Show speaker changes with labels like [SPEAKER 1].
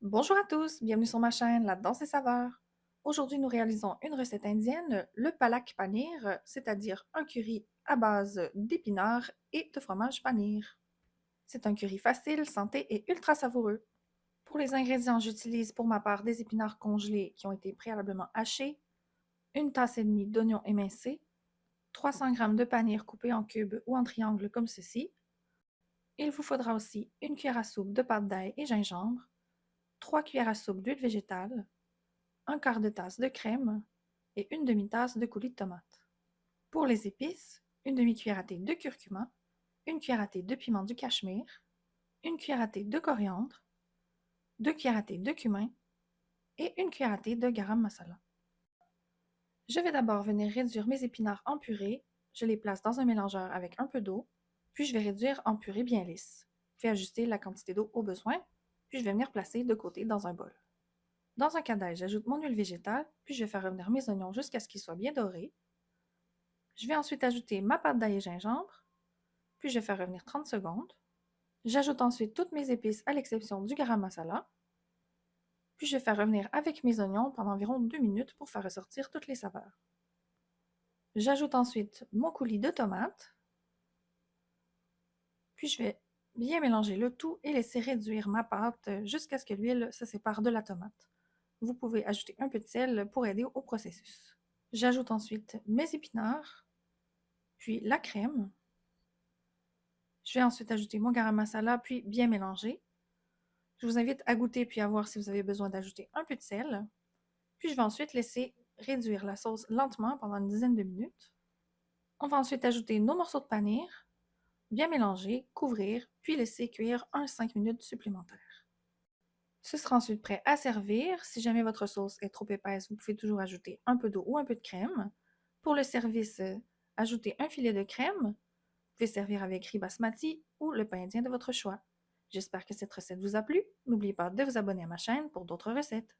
[SPEAKER 1] Bonjour à tous, bienvenue sur ma chaîne La Danse des Saveurs. Aujourd'hui, nous réalisons une recette indienne, le palak paneer, c'est-à-dire un curry à base d'épinards et de fromage paneer. C'est un curry facile, santé et ultra savoureux. Pour les ingrédients, j'utilise pour ma part des épinards congelés qui ont été préalablement hachés, une tasse et demie d'oignons émincés, 300 g de paneer coupé en cubes ou en triangles comme ceci. Il vous faudra aussi une cuillère à soupe de pâte d'ail et gingembre, 3 cuillères à soupe d'huile végétale, un quart de tasse de crème et une demi-tasse de coulis de tomate. Pour les épices, une demi-cuillère à thé de curcuma, une cuillère à thé de piment du cachemire, une cuillère à thé de coriandre, 2 cuillères à thé de cumin et une cuillère à thé de garam masala. Je vais d'abord venir réduire mes épinards en purée. Je les place dans un mélangeur avec un peu d'eau, puis je vais réduire en purée bien lisse. Je vais ajuster la quantité d'eau au besoin, puis je vais venir placer de côté dans un bol. Dans un cadail, j'ajoute mon huile végétale, puis je vais faire revenir mes oignons jusqu'à ce qu'ils soient bien dorés. Je vais ensuite ajouter ma pâte d'ail et gingembre, puis je vais faire revenir 30 secondes. J'ajoute ensuite toutes mes épices à l'exception du garam masala, puis je vais faire revenir avec mes oignons pendant environ 2 minutes pour faire ressortir toutes les saveurs. J'ajoute ensuite mon coulis de tomates, puis je vais bien mélanger le tout et laisser réduire ma pâte jusqu'à ce que l'huile se sépare de la tomate. Vous pouvez ajouter un peu de sel pour aider au processus. J'ajoute ensuite mes épinards, puis la crème. Je vais ensuite ajouter mon garam masala, puis bien mélanger. Je vous invite à goûter puis à voir si vous avez besoin d'ajouter un peu de sel. Puis je vais ensuite laisser réduire la sauce lentement pendant une dizaine de minutes. On va ensuite ajouter nos morceaux de paneer, bien mélanger, couvrir, puis laisser cuire 5 minutes supplémentaires. Ce sera ensuite prêt à servir. Si jamais votre sauce est trop épaisse, vous pouvez toujours ajouter un peu d'eau ou un peu de crème. Pour le service, ajoutez un filet de crème. Vous pouvez servir avec riz basmati ou le pain indien de votre choix. J'espère que cette recette vous a plu. N'oubliez pas de vous abonner à ma chaîne pour d'autres recettes.